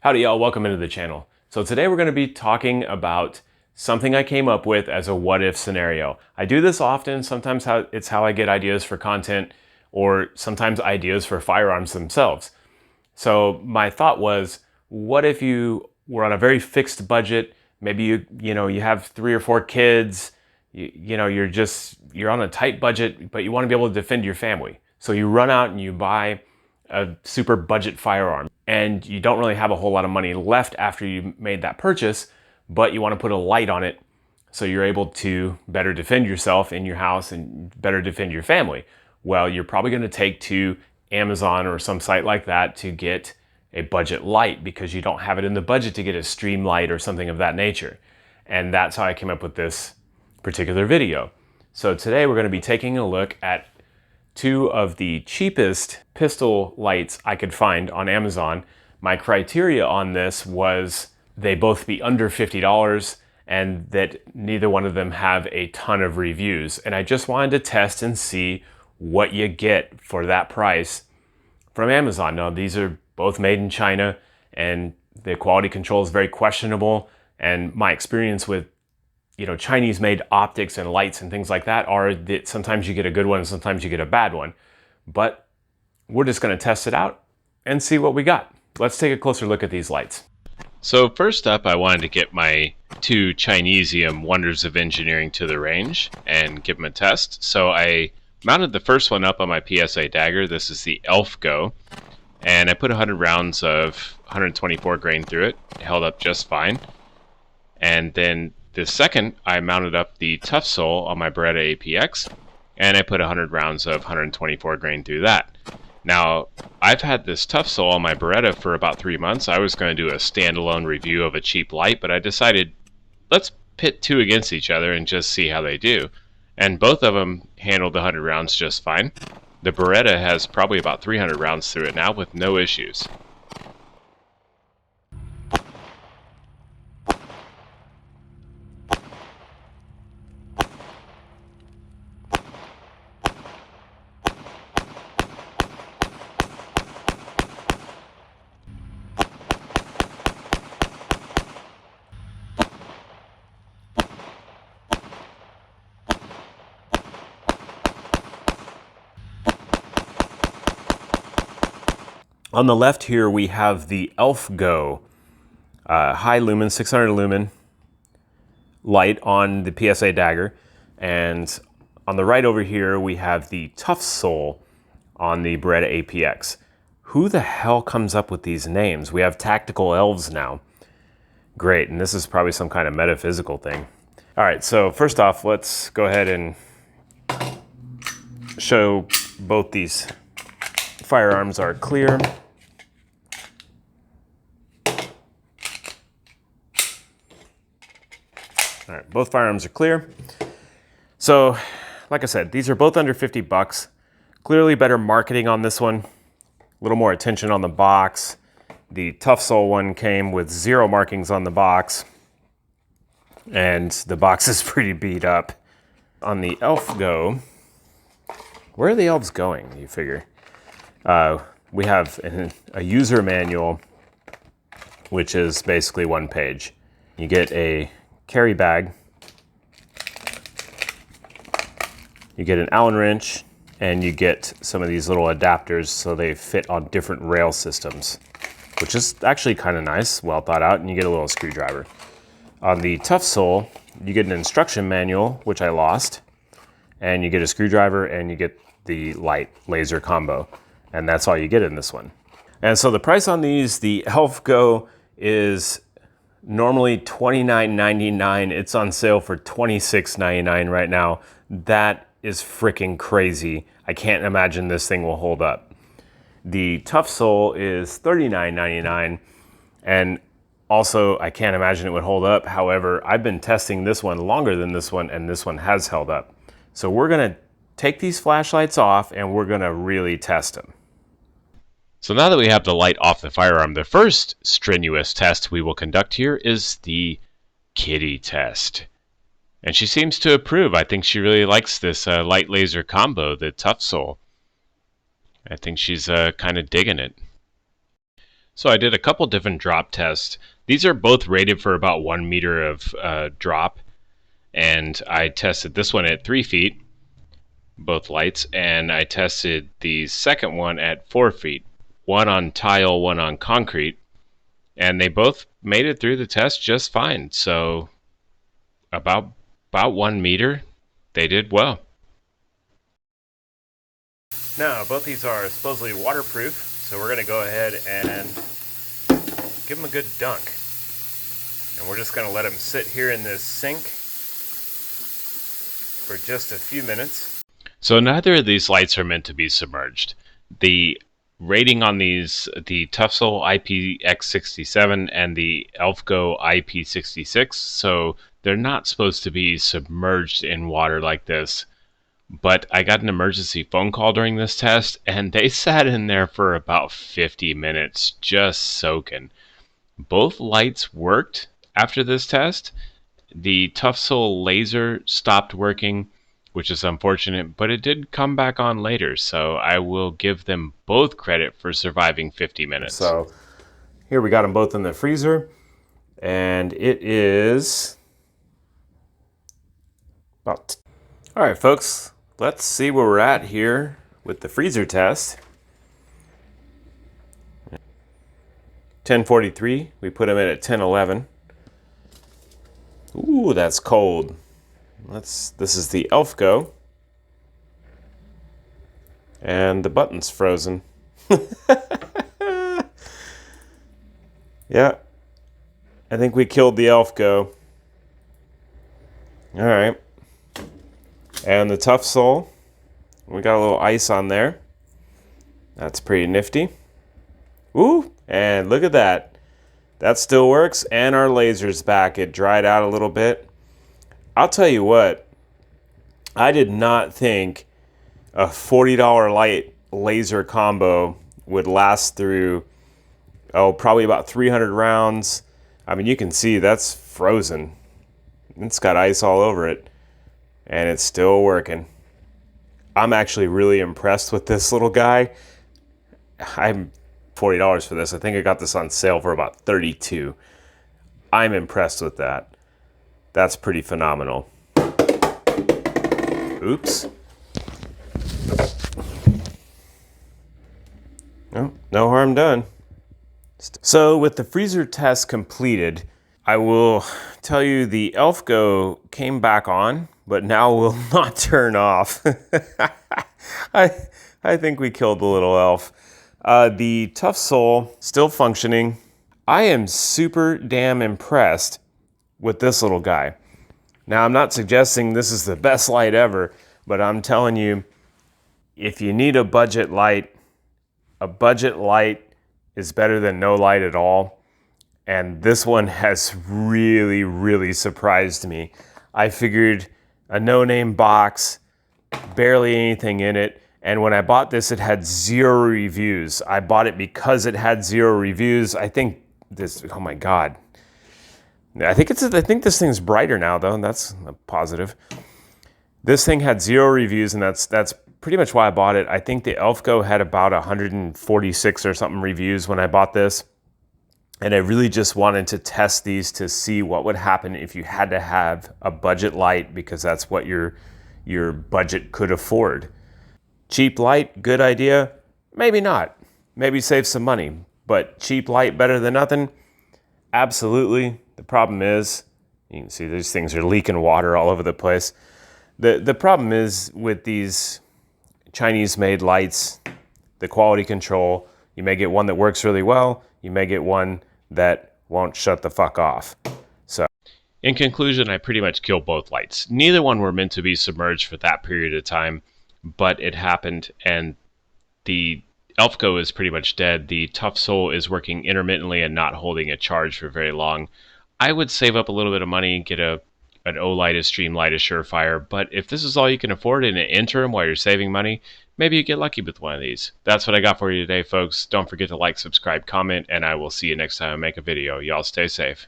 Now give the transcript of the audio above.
Howdy y'all, welcome into the channel. So today we're going to be talking about something I came up with as a what if scenario. I do this often, sometimes it's how I get ideas for content or sometimes ideas for firearms themselves. So my thought was, what if you were on a very fixed budget, maybe you have 3 or 4 kids, you're on a tight budget, but you want to be able to defend your family. So you run out and you buy a super budget firearm and you don't really have a whole lot of money left after you made that purchase, but you want to put a light on it so you're able to better defend yourself in your house and better defend your family. Well, you're probably going to take to Amazon or some site like that to get a budget light because you don't have it in the budget to get a stream light or something of that nature. And that's how I came up with this particular video. So today we're going to be taking a look at 2 of the cheapest pistol lights I could find on Amazon. My criteria on this was they both be under $50 and that neither one of them have a ton of reviews. And I just wanted to test and see what you get for that price from Amazon. Now, these are both made in China and the quality control is very questionable. And my experience with Chinese made optics and lights and things like that are that sometimes you get a good one and sometimes you get a bad one. But we're just going to test it out and see what we got. Let's take a closer look at these lights. So first up, I wanted to get my 2 Chinesium Wonders of Engineering to the range and give them a test. So I mounted the first one up on my PSA dagger. This is the ElfGo. And I put 100 rounds of 124 grain through it. It held up just fine. And then the second, I mounted up the ToughSoul on my Beretta APX, and I put 100 rounds of 124 grain through that. Now, I've had this ToughSoul on my Beretta for about 3 months. I was going to do a standalone review of a cheap light, but I decided, let's pit 2 against each other and just see how they do. And both of them handled the 100 rounds just fine. The Beretta has probably about 300 rounds through it now with no issues. On the left here, we have the ElfGo high lumen, 600 lumen light on the PSA dagger. And on the right over here, we have the ToughSoul on the Beretta APX. Who the hell comes up with these names? We have tactical elves now. Great, and this is probably some kind of metaphysical thing. All right, so first off, let's go ahead and show both these firearms are clear. All right, both firearms are clear. So, like I said, these are both under 50 bucks. Clearly better marketing on this one. A little more attention on the box. The ToughSoul one came with 0 markings on the box. And the box is pretty beat up. On the ElfGo, where are the elves going, you figure? We have a user manual, which is basically 1 page. You get a carry bag, you get an Allen wrench, and you get some of these little adapters so they fit on different rail systems, which is actually kind of nice, well thought out, and you get a little screwdriver. On the ToughSoul, you get an instruction manual, which I lost, and you get a screwdriver and you get the light laser combo. And that's all you get in this one. And so the price on these, the ElfGo is normally $29.99. It's on sale for $26.99 right now. That is freaking crazy. I can't imagine this thing will hold up. The ToughSoul is $39.99. And also, I can't imagine it would hold up. However, I've been testing this one longer than this one, and this one has held up. So we're going to take these flashlights off and we're going to really test them. So now that we have the light off the firearm, the first strenuous test we will conduct here is the kitty test. And she seems to approve. I think she really likes this light laser combo, the ToughSoul. I think she's kind of digging it. So I did a couple different drop tests. These are both rated for about 1 meter of drop, and I tested this one at 3 feet, both lights, and I tested the second one at 4 feet, one on tile, one on concrete, and they both made it through the test just fine. So about 1 meter, they did well. Now, both these are supposedly waterproof, so we're going to go ahead and give them a good dunk. And we're just going to let them sit here in this sink for just a few minutes. So neither of these lights are meant to be submerged. The rating on these, the ToughSoul IPX67 and the ElfGo IP66, so they're not supposed to be submerged in water like this. But I got an emergency phone call during this test, and they sat in there for about 50 minutes just soaking. Both lights worked after this test. The ToughSoul laser stopped working, which is unfortunate, but it did come back on later, so I will give them both credit for surviving 50 minutes. So here we got them both in the freezer, and it is about... All right, folks, let's see where we're at here with the freezer test. 10:43, we put them in at 10:11. Ooh, that's cold. This is the ElfGo. And the button's frozen. Yeah. I think we killed the ElfGo. Alright. And the ToughSoul. We got a little ice on there. That's pretty nifty. Ooh, and look at that. That still works, and our laser's back. It dried out a little bit. I'll tell you what, I did not think a $40 light laser combo would last through, probably about 300 rounds. I mean, you can see that's frozen. It's got ice all over it, and it's still working. I'm actually really impressed with this little guy. I'm $40 for this. I think I got this on sale for about $32. I'm impressed with that. That's pretty phenomenal. Oops. No harm done. So with the freezer test completed, I will tell you the ElfGo came back on, but now will not turn off. I think we killed the little elf. The ToughSoul still functioning. I am super damn impressed with this little guy. Now, I'm not suggesting this is the best light ever, but I'm telling you, if you need a budget light is better than no light at all. And this one has really, really surprised me. I figured a no-name box, barely anything in it. And when I bought this, it had 0 reviews. I bought it because it had 0 reviews. I think this, oh my God. I think this thing's brighter now though, and that's a positive. This thing had 0 reviews, and that's pretty much why I bought it. I think the ElfGo had about 146 or something reviews when I bought this. And I really just wanted to test these to see what would happen if you had to have a budget light, because that's what your budget could afford. Cheap light, good idea? Maybe not. Maybe save some money. But cheap light better than nothing? Absolutely. The problem is, you can see these things are leaking water all over the place. The problem is with these Chinese-made lights, the quality control, you may get one that works really well, you may get one that won't shut the fuck off. So, in conclusion, I pretty much killed both lights. Neither one were meant to be submerged for that period of time, but it happened, and the ElfGo is pretty much dead. The ToughSoul is working intermittently and not holding a charge for very long. I would save up a little bit of money and get an O-Light, a Streamlight, a Surefire, but if this is all you can afford in an interim while you're saving money, maybe you get lucky with one of these. That's what I got for you today, folks. Don't forget to like, subscribe, comment, and I will see you next time I make a video. Y'all stay safe.